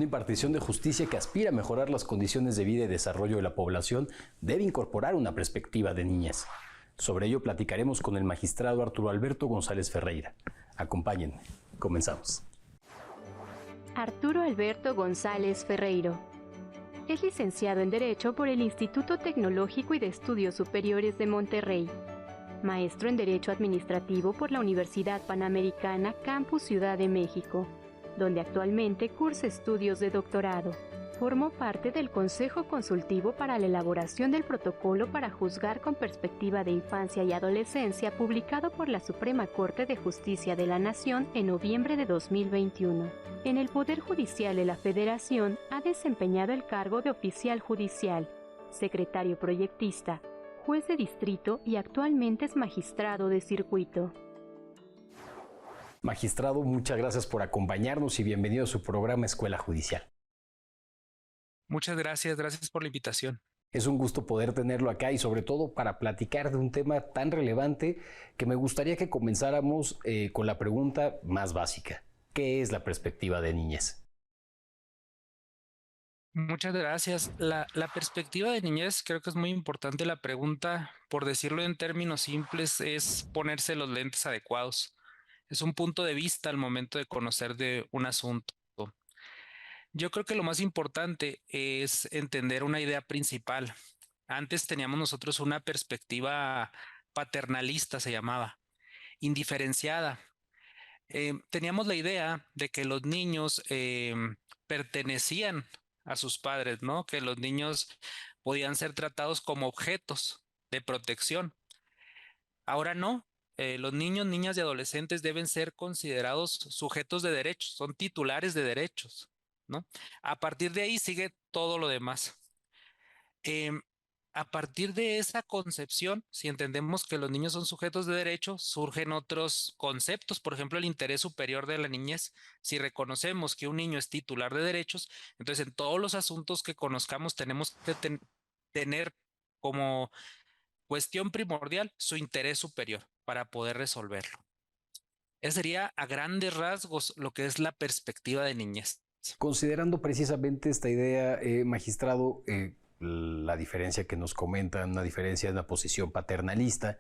Una impartición de justicia que aspira a mejorar las condiciones de vida y desarrollo de la población debe incorporar una perspectiva de niñez. Sobre ello platicaremos con el magistrado Arturo Alberto González Ferreira. Acompáñenme. Comenzamos. Arturo Alberto González Ferreiro es licenciado en Derecho por el Instituto Tecnológico y de Estudios Superiores de Monterrey, maestro en Derecho Administrativo por la Universidad Panamericana Campus Ciudad de México, donde actualmente cursa estudios de doctorado. Formó parte del Consejo Consultivo para la elaboración del Protocolo para Juzgar con Perspectiva de Infancia y Adolescencia, publicado por la Suprema Corte de Justicia de la Nación en noviembre de 2021. En el Poder Judicial de la Federación ha desempeñado el cargo de oficial judicial, secretario proyectista, juez de distrito y actualmente es magistrado de circuito. Magistrado, muchas gracias por acompañarnos y bienvenido a su programa Escuela Judicial. Muchas gracias, gracias por la invitación. Es un gusto poder tenerlo acá y sobre todo para platicar de un tema tan relevante que me gustaría que comenzáramos con la pregunta más básica. ¿Qué es la perspectiva de niñez? Muchas gracias. La perspectiva de niñez, creo que es muy importante la pregunta. Por decirlo en términos simples, es ponerse los lentes adecuados. Es un punto de vista al momento de conocer de un asunto. Yo creo que lo más importante es entender una idea principal. Antes teníamos nosotros una perspectiva paternalista, se llamaba, indiferenciada. Teníamos la idea de que los niños pertenecían a sus padres, ¿no? Que los niños podían ser tratados como objetos de protección. Ahora no. Los niños, niñas y adolescentes deben ser considerados sujetos de derechos, son titulares de derechos, ¿no? A partir de ahí sigue todo lo demás. Em, a partir de esa concepción, si entendemos que los niños son sujetos de derecho, surgen otros conceptos, por ejemplo, el interés superior de la niñez. Si reconocemos que un niño es titular de derechos, entonces en todos los asuntos que conozcamos tenemos que tener como cuestión primordial su interés superior para poder resolverlo. Ese sería a grandes rasgos lo que es la perspectiva de niñez. Considerando precisamente esta idea, magistrado, la diferencia que nos comentan, una diferencia en la posición paternalista,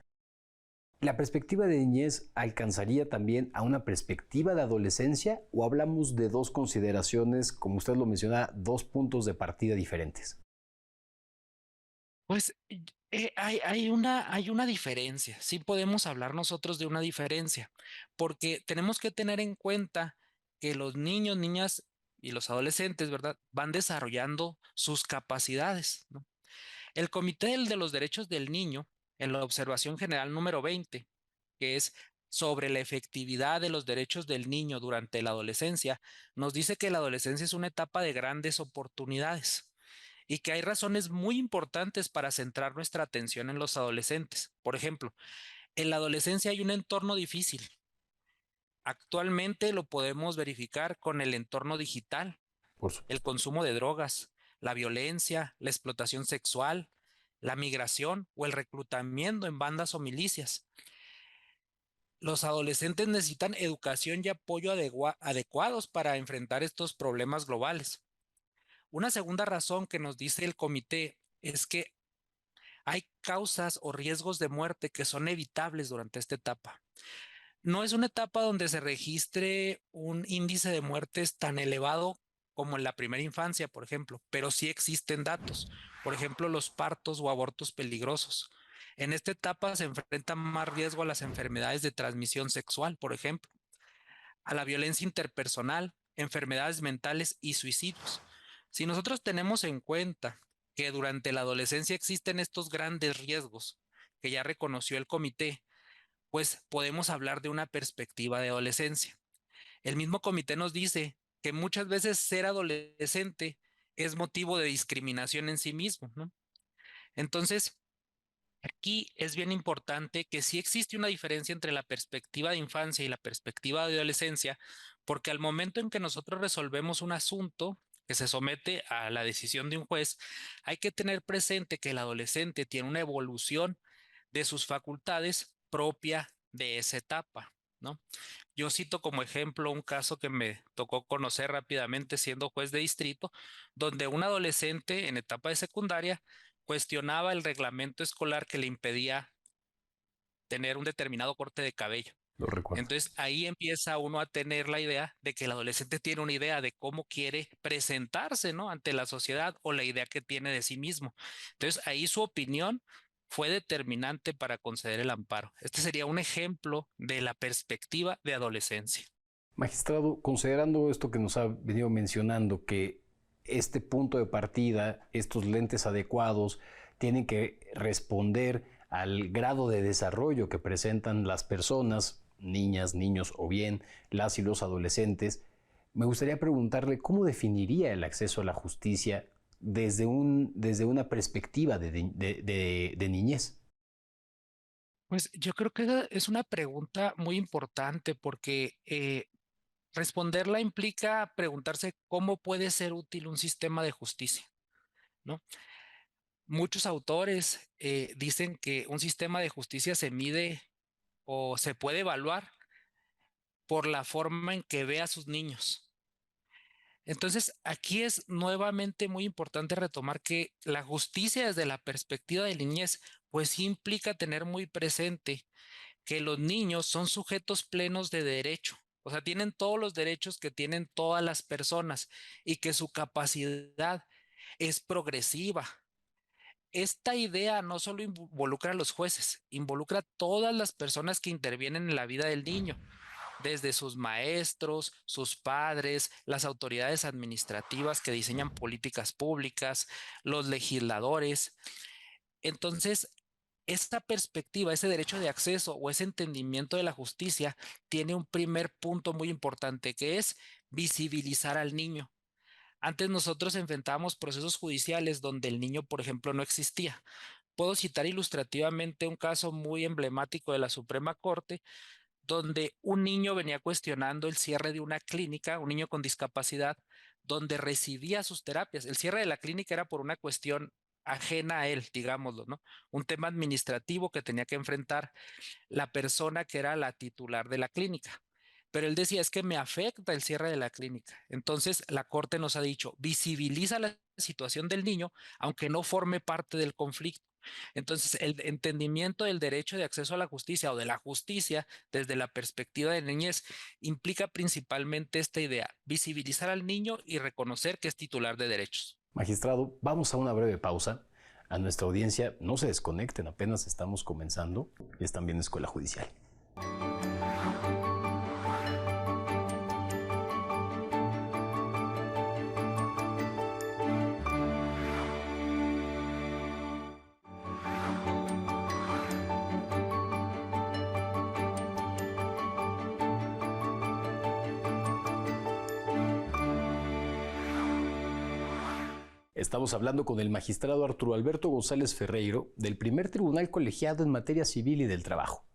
¿la perspectiva de niñez alcanzaría también a una perspectiva de adolescencia o hablamos de dos consideraciones, como usted lo menciona, dos puntos de partida diferentes? Pues hay una diferencia, sí podemos hablar nosotros de una diferencia, porque tenemos que tener en cuenta que los niños, niñas y los adolescentes, ¿verdad? Van desarrollando sus capacidades, ¿no? El Comité de los Derechos del Niño, en la observación general número 20, que es sobre la efectividad de los derechos del niño durante la adolescencia, nos dice que la adolescencia es una etapa de grandes oportunidades y que hay razones muy importantes para centrar nuestra atención en los adolescentes. Por ejemplo, en la adolescencia hay un entorno difícil. Actualmente lo podemos verificar con el entorno digital, el consumo de drogas, la violencia, la explotación sexual, la migración o el reclutamiento en bandas o milicias. Los adolescentes necesitan educación y apoyo adecuados para enfrentar estos problemas globales. Una segunda razón que nos dice el comité es que hay causas o riesgos de muerte que son evitables durante esta etapa. No es una etapa donde se registre un índice de muertes tan elevado como en la primera infancia, por ejemplo, pero sí existen datos. Por ejemplo, los partos o abortos peligrosos. En esta etapa se enfrenta más riesgo a las enfermedades de transmisión sexual, por ejemplo, a la violencia interpersonal, enfermedades mentales y suicidios. Si nosotros tenemos en cuenta que durante la adolescencia existen estos grandes riesgos que ya reconoció el comité, pues podemos hablar de una perspectiva de adolescencia. El mismo comité nos dice que muchas veces ser adolescente es motivo de discriminación en sí mismo, ¿no? Entonces, aquí es bien importante que sí existe una diferencia entre la perspectiva de infancia y la perspectiva de adolescencia, porque al momento en que nosotros resolvemos un asunto que se somete a la decisión de un juez, hay que tener presente que el adolescente tiene una evolución de sus facultades propia de esa etapa, ¿no? Yo cito como ejemplo un caso que me tocó conocer rápidamente siendo juez de distrito, donde un adolescente en etapa de secundaria cuestionaba el reglamento escolar que le impedía tener un determinado corte de cabello. Lo recuerdo. Entonces ahí empieza uno a tener la idea de que el adolescente tiene una idea de cómo quiere presentarse, ¿no?, ante la sociedad, o la idea que tiene de sí mismo. Entonces ahí su opinión fue determinante para conceder el amparo. Este sería un ejemplo de la perspectiva de adolescencia. Magistrado, considerando esto que nos ha venido mencionando, que este punto de partida, estos lentes adecuados, tienen que responder al grado de desarrollo que presentan las personas, niñas, niños o bien las y los adolescentes, me gustaría preguntarle cómo definiría el acceso a la justicia desde una perspectiva de niñez. Pues yo creo que esa es una pregunta muy importante porque responderla implica preguntarse cómo puede ser útil un sistema de justicia, ¿no? Muchos autores dicen que un sistema de justicia se mide o se puede evaluar por la forma en que ve a sus niños. Entonces, aquí es nuevamente muy importante retomar que la justicia desde la perspectiva de niñez, pues sí implica tener muy presente que los niños son sujetos plenos de derecho. O sea, tienen todos los derechos que tienen todas las personas y que su capacidad es progresiva. Esta idea no solo involucra a los jueces, involucra a todas las personas que intervienen en la vida del niño, desde sus maestros, sus padres, las autoridades administrativas que diseñan políticas públicas, los legisladores. Entonces, esta perspectiva, ese derecho de acceso o ese entendimiento de la justicia tiene un primer punto muy importante, que es visibilizar al niño. Antes nosotros enfrentábamos procesos judiciales donde el niño, por ejemplo, no existía. Puedo citar ilustrativamente un caso muy emblemático de la Suprema Corte, donde un niño venía cuestionando el cierre de una clínica, un niño con discapacidad, donde recibía sus terapias. El cierre de la clínica era por una cuestión ajena a él, digámoslo, ¿no? Un tema administrativo que tenía que enfrentar la persona que era la titular de la clínica. Pero él decía, es que me afecta el cierre de la clínica. Entonces, la Corte nos ha dicho, visibiliza la situación del niño, aunque no forme parte del conflicto. Entonces, el entendimiento del derecho de acceso a la justicia o de la justicia desde la perspectiva de niñez implica principalmente esta idea, visibilizar al niño y reconocer que es titular de derechos. Magistrado, vamos a una breve pausa. A nuestra audiencia, no se desconecten, apenas estamos comenzando. Es también Escuela Judicial. Estamos hablando con el magistrado Arturo Alberto González Ferreiro del primer tribunal colegiado en materia civil y del trabajo.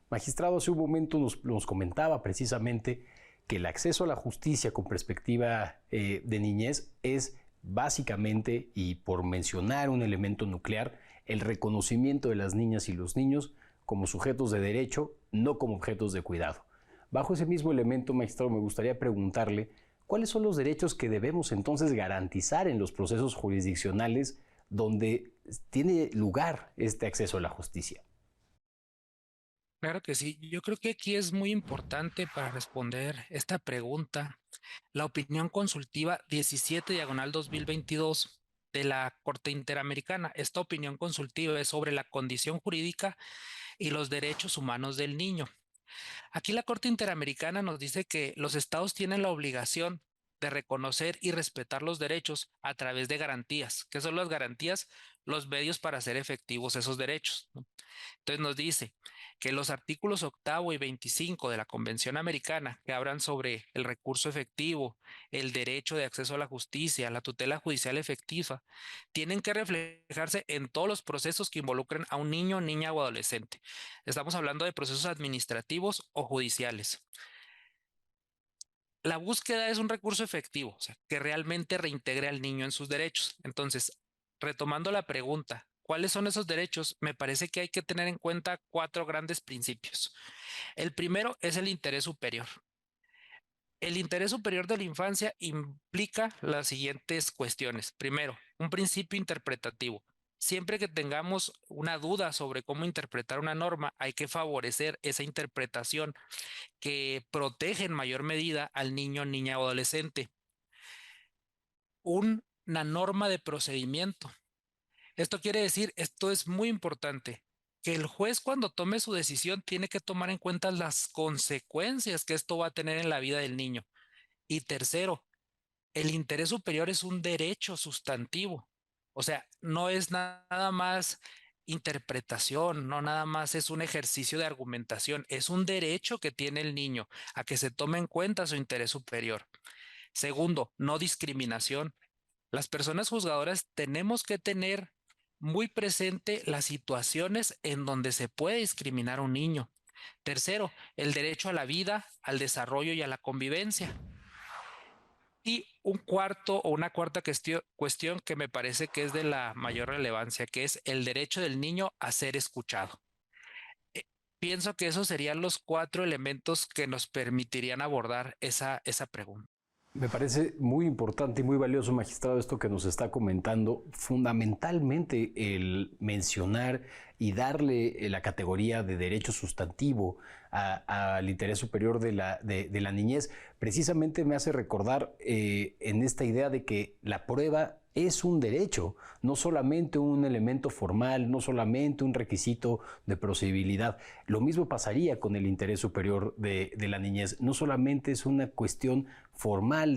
Magistrado, hace un momento nos comentaba precisamente que el acceso a la justicia con perspectiva de niñez es básicamente, y por mencionar un elemento nuclear, el reconocimiento de las niñas y los niños como sujetos de derecho, no como objetos de cuidado. Bajo ese mismo elemento, magistrado, me gustaría preguntarle ¿cuáles son los derechos que debemos entonces garantizar en los procesos jurisdiccionales donde tiene lugar este acceso a la justicia? Claro que sí. Yo creo que aquí es muy importante para responder esta pregunta la opinión consultiva 17/2022 de la Corte Interamericana. Esta opinión consultiva es sobre la condición jurídica y los derechos humanos del niño. Aquí la Corte Interamericana nos dice que los estados tienen la obligación de reconocer y respetar los derechos a través de garantías. ¿Qué son las garantías? Los medios para hacer efectivos esos derechos, ¿no? Entonces nos dice que los artículos 8 y 25 de la Convención Americana, que hablan sobre el recurso efectivo, el derecho de acceso a la justicia, la tutela judicial efectiva, tienen que reflejarse en todos los procesos que involucren a un niño, niña o adolescente. Estamos hablando de procesos administrativos o judiciales. La búsqueda es un recurso efectivo, o sea, que realmente reintegre al niño en sus derechos. Entonces, retomando la pregunta, ¿Cuáles son esos derechos? Me parece que hay que tener en cuenta 4 grandes principios. El primero es el interés superior. El interés superior de la infancia implica las siguientes cuestiones. Primero, un principio interpretativo. Siempre que tengamos una duda sobre cómo interpretar una norma, hay que favorecer esa interpretación que protege en mayor medida al niño, niña o adolescente. Una norma de procedimiento. Esto quiere decir, esto es muy importante, que el juez cuando tome su decisión tiene que tomar en cuenta las consecuencias que esto va a tener en la vida del niño. Y tercero, el interés superior es un derecho sustantivo. O sea, no es nada más interpretación, no nada más es un ejercicio de argumentación, es un derecho que tiene el niño a que se tome en cuenta su interés superior. Segundo, no discriminación. Las personas juzgadoras tenemos que tener muy presente las situaciones en donde se puede discriminar a un niño. Tercero, el derecho a la vida, al desarrollo y a la convivencia. Y una cuarta cuestión que me parece que es de la mayor relevancia, que es el derecho del niño a ser escuchado. Pienso que esos serían los 4 elementos que nos permitirían abordar esa pregunta. Me parece muy importante y muy valioso, magistrado, esto que nos está comentando. Fundamentalmente el mencionar y darle la categoría de derecho sustantivo al interés superior de la niñez, precisamente me hace recordar en esta idea de que la prueba es un derecho, no solamente un elemento formal, no solamente un requisito de procedibilidad. Lo mismo pasaría con el interés superior de la niñez. No solamente es una cuestión formal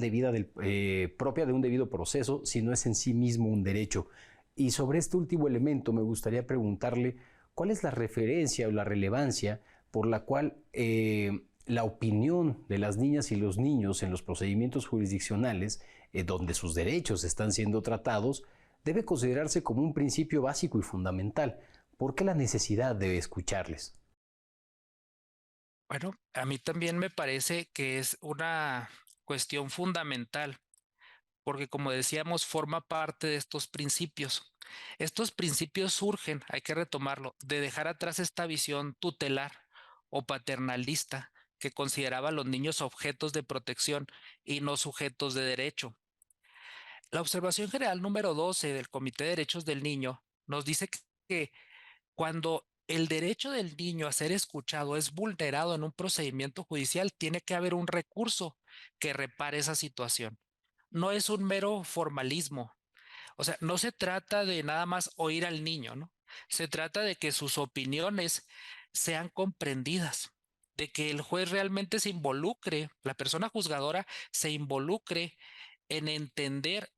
propia de un debido proceso, sino es en sí mismo un derecho. Y sobre este último elemento me gustaría preguntarle cuál es la referencia o la relevancia por la cual la opinión de las niñas y los niños en los procedimientos jurisdiccionales, donde sus derechos están siendo tratados, debe considerarse como un principio básico y fundamental. ¿Por qué la necesidad de escucharles? Bueno, a mí también me parece que es una cuestión fundamental, porque como decíamos, forma parte de estos principios. Estos principios surgen, hay que retomarlo, de dejar atrás esta visión tutelar o paternalista que consideraba a los niños objetos de protección y no sujetos de derecho. La observación general número 12 del Comité de Derechos del Niño nos dice que cuando el derecho del niño a ser escuchado es vulnerado en un procedimiento judicial, tiene que haber un recurso que repare esa situación. No es un mero formalismo. O sea, no se trata de nada más oír al niño, ¿no? Se trata de que sus opiniones sean comprendidas, de que el juez realmente se involucre, la persona juzgadora se involucre en entender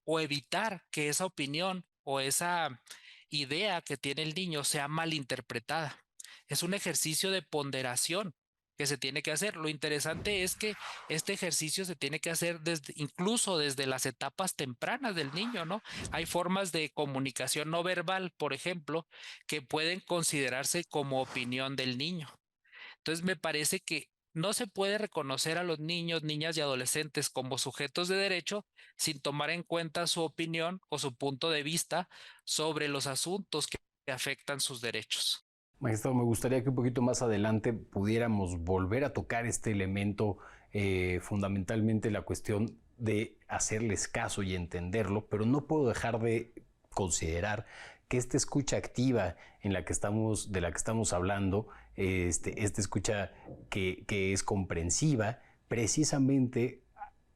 o evitar que esa opinión o esa idea que tiene el niño sea malinterpretada. Es un ejercicio de ponderación que se tiene que hacer. Lo interesante es que este ejercicio se tiene que hacer incluso desde las etapas tempranas del niño, ¿no? Hay formas de comunicación no verbal, por ejemplo, que pueden considerarse como opinión del niño. Entonces me parece que no se puede reconocer a los niños, niñas y adolescentes como sujetos de derecho sin tomar en cuenta su opinión o su punto de vista sobre los asuntos que afectan sus derechos. Magistrado, me gustaría que un poquito más adelante pudiéramos volver a tocar este elemento, fundamentalmente la cuestión de hacerles caso y entenderlo, pero no puedo dejar de considerar que esta escucha activa de la que estamos hablando, esta escucha que es comprensiva, precisamente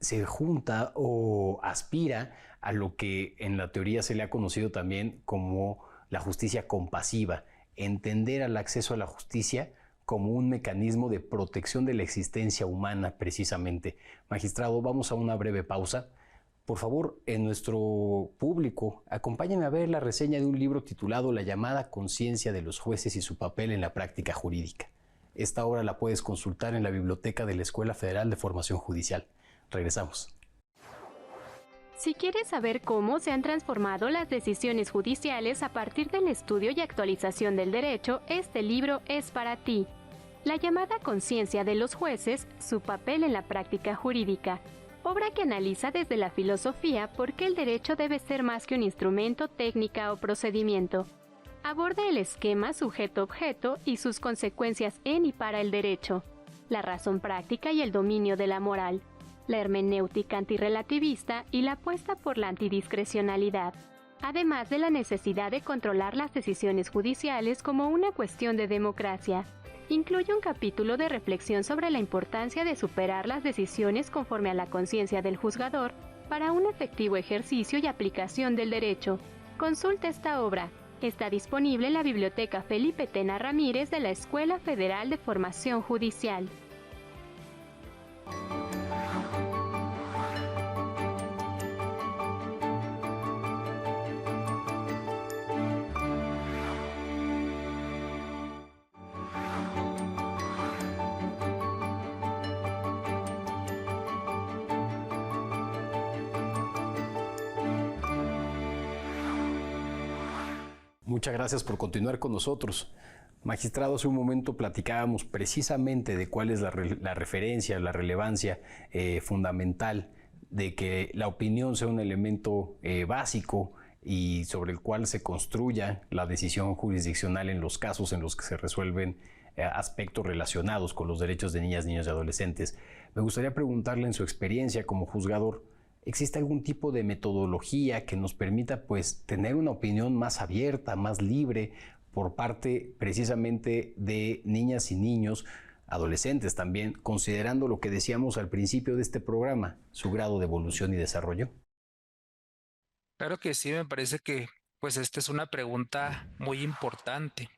se junta o aspira a lo que en la teoría se le ha conocido también como la justicia compasiva, entender al acceso a la justicia como un mecanismo de protección de la existencia humana precisamente. Magistrado, vamos a una breve pausa. Por favor, en nuestro público, acompáñenme a ver la reseña de un libro titulado La llamada conciencia de los jueces y su papel en la práctica jurídica. Esta obra la puedes consultar en la biblioteca de la Escuela Federal de Formación Judicial. Regresamos. Si quieres saber cómo se han transformado las decisiones judiciales a partir del estudio y actualización del derecho, este libro es para ti. La llamada conciencia de los jueces, su papel en la práctica jurídica. obra que analiza desde la filosofía por qué el derecho debe ser más que un instrumento, técnica o procedimiento. Aborda el esquema sujeto-objeto y sus consecuencias en y para el derecho, la razón práctica y el dominio de la moral, la hermenéutica antirrelativista y la apuesta por la antidiscrecionalidad, además de la necesidad de controlar las decisiones judiciales como una cuestión de democracia. Incluye un capítulo de reflexión sobre la importancia de superar las decisiones conforme a la conciencia del juzgador para un efectivo ejercicio y aplicación del derecho. Consulta esta obra. Está disponible en la Biblioteca Felipe Tena Ramírez de la Escuela Federal de Formación Judicial. Muchas gracias por continuar con nosotros. Magistrado, hace un momento platicábamos precisamente de cuál es la referencia, la relevancia fundamental de que la opinión sea un elemento básico y sobre el cual se construya la decisión jurisdiccional en los casos en los que se resuelven aspectos relacionados con los derechos de niñas, niños y adolescentes. Me gustaría preguntarle, en su experiencia como juzgador, ¿existe algún tipo de metodología que nos permita tener una opinión más abierta, más libre por parte precisamente de niñas y niños, adolescentes también, considerando lo que decíamos al principio de este programa, su grado de evolución y desarrollo? Claro que sí, me parece que esta es una pregunta muy importante.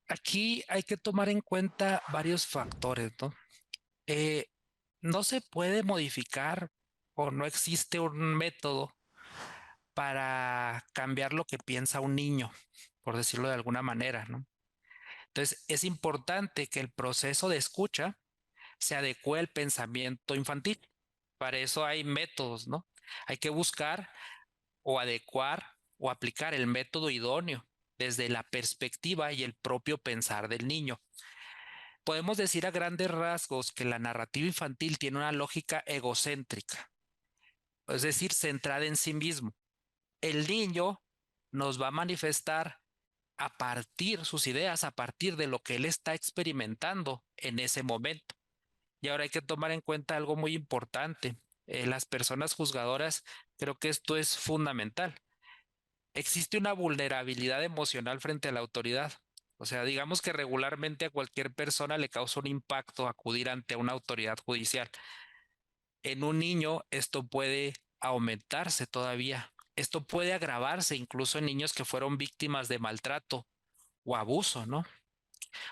Aquí hay que tomar en cuenta varios factores, ¿no? No se puede modificar o no existe un método para cambiar lo que piensa un niño, por decirlo de alguna manera, ¿no? Entonces, es importante que el proceso de escucha se adecue al pensamiento infantil. Para eso hay métodos, ¿no? Hay que buscar o adecuar o aplicar el método idóneo desde la perspectiva y el propio pensar del niño. Podemos decir a grandes rasgos que la narrativa infantil tiene una lógica egocéntrica, es decir, centrada en sí mismo. El niño nos va a manifestar a partir sus ideas, a partir de lo que él está experimentando en ese momento. Y ahora hay que tomar en cuenta algo muy importante. Las personas juzgadoras, creo que esto es fundamental. Existe una vulnerabilidad emocional frente a la autoridad. O sea, digamos que regularmente a cualquier persona le causa un impacto acudir ante una autoridad judicial. En un niño esto puede aumentarse todavía. Esto puede agravarse incluso en niños que fueron víctimas de maltrato o abuso, ¿no?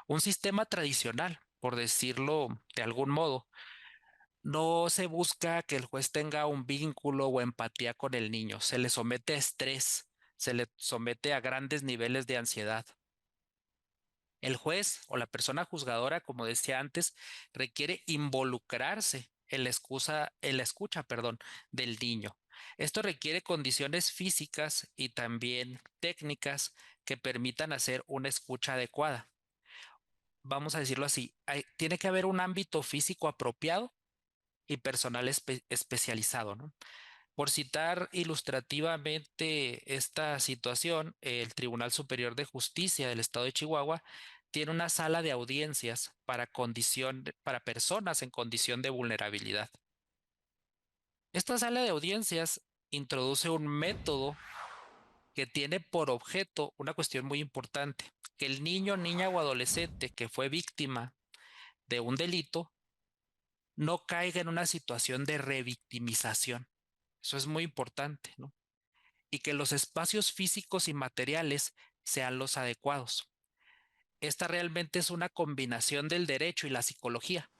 Un sistema tradicional, por decirlo de algún modo, no se busca que el juez tenga un vínculo o empatía con el niño. Se le somete a estrés, se le somete a grandes niveles de ansiedad. El juez o la persona juzgadora, como decía antes, requiere involucrarse en la escucha, del niño. Esto requiere condiciones físicas y también técnicas que permitan hacer una escucha adecuada. Vamos a decirlo así, tiene que haber un ámbito físico apropiado y personal especializado, ¿no? Por citar ilustrativamente esta situación, el Tribunal Superior de Justicia del Estado de Chihuahua tiene una sala de audiencias para personas en condición de vulnerabilidad. Esta sala de audiencias introduce un método que tiene por objeto una cuestión muy importante, que el niño, niña o adolescente que fue víctima de un delito no caiga en una situación de revictimización. Eso es muy importante, ¿no? Y que los espacios físicos y materiales sean los adecuados. Esta realmente es una combinación del derecho y la psicología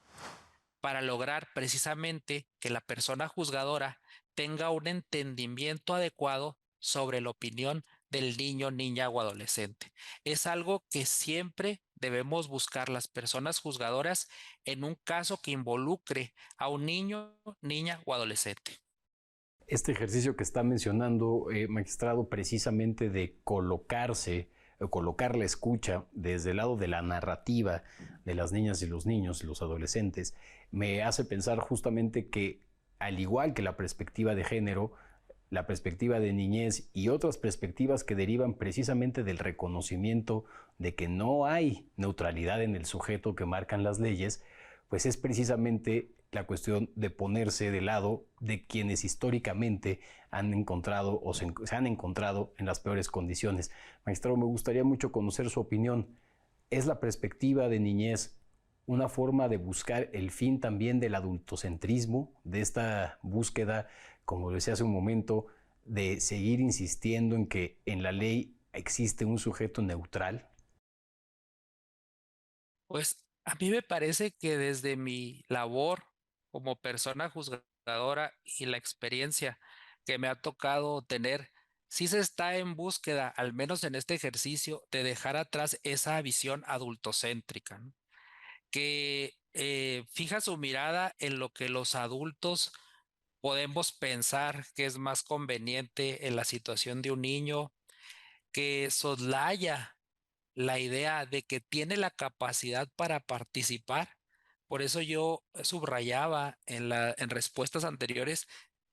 para lograr precisamente que la persona juzgadora tenga un entendimiento adecuado sobre la opinión del niño, niña o adolescente. Es algo que siempre debemos buscar las personas juzgadoras en un caso que involucre a un niño, niña o adolescente. Este ejercicio que está mencionando, magistrado, precisamente de colocar la escucha desde el lado de la narrativa, de las niñas y los niños y los adolescentes, me hace pensar justamente que, al igual que la perspectiva de género, la perspectiva de niñez y otras perspectivas que derivan precisamente del reconocimiento de que no hay neutralidad en el sujeto que marcan las leyes, pues es precisamente la cuestión de ponerse del lado de quienes históricamente han encontrado o se han encontrado en las peores condiciones. Magistrado, me gustaría mucho conocer su opinión. ¿Es la perspectiva de niñez una forma de buscar el fin también del adultocentrismo, de esta búsqueda, como decía hace un momento, de seguir insistiendo en que en la ley existe un sujeto neutral? Pues a mí me parece que desde mi labor como persona juzgadora y la experiencia que me ha tocado tener, sí se está en búsqueda, al menos en este ejercicio, de dejar atrás esa visión adultocéntrica, ¿no? Que fija su mirada en lo que los adultos podemos pensar que es más conveniente en la situación de un niño, que soslaya la idea de que tiene la capacidad para participar. Por eso yo subrayaba en respuestas anteriores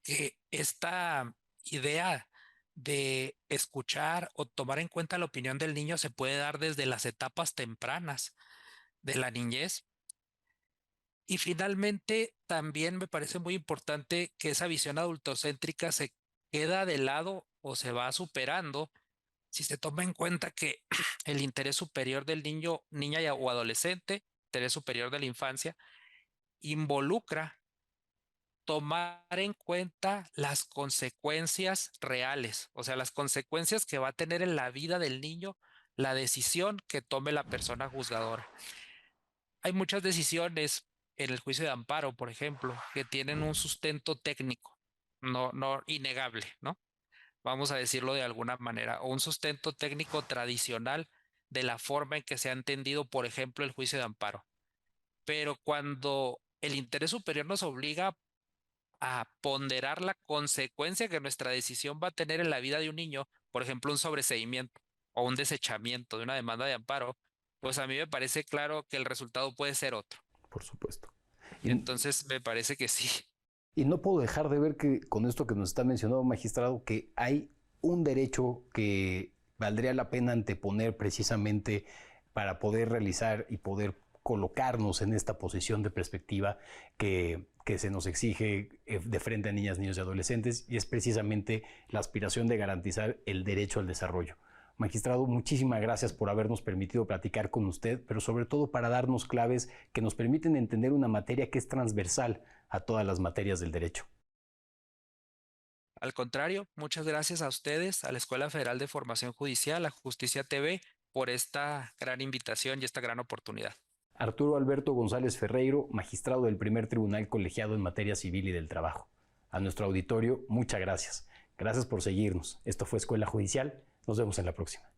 que esta idea de escuchar o tomar en cuenta la opinión del niño se puede dar desde las etapas tempranas de la niñez. Y finalmente, también me parece muy importante que esa visión adultocéntrica se queda de lado o se va superando si se toma en cuenta que el interés superior del niño, niña o adolescente, interés superior de la infancia, involucra tomar en cuenta las consecuencias reales, o sea, las consecuencias que va a tener en la vida del niño la decisión que tome la persona juzgadora. Hay muchas decisiones en el juicio de amparo, por ejemplo, que tienen un sustento técnico, no innegable, ¿no? Vamos a decirlo de alguna manera, o un sustento técnico tradicional de la forma en que se ha entendido, por ejemplo, el juicio de amparo. Pero cuando el interés superior nos obliga a ponderar la consecuencia que nuestra decisión va a tener en la vida de un niño, por ejemplo, un sobreseimiento o un desechamiento de una demanda de amparo, pues a mí me parece claro que el resultado puede ser otro. Por supuesto. Entonces, me parece que sí. Y no puedo dejar de ver que con esto que nos está mencionando, magistrado, que hay un derecho que valdría la pena anteponer precisamente para poder realizar y poder colocarnos en esta posición de perspectiva que se nos exige de frente a niñas, niños y adolescentes, y es precisamente la aspiración de garantizar el derecho al desarrollo. Magistrado, muchísimas gracias por habernos permitido platicar con usted, pero sobre todo para darnos claves que nos permiten entender una materia que es transversal a todas las materias del derecho. Al contrario, muchas gracias a ustedes, a la Escuela Federal de Formación Judicial, a Justicia TV, por esta gran invitación y esta gran oportunidad. Arturo Alberto González Ferreiro, magistrado del primer tribunal colegiado en materia civil y del trabajo. A nuestro auditorio, muchas gracias. Gracias por seguirnos. Esto fue Escuela Judicial. Nos vemos en la próxima.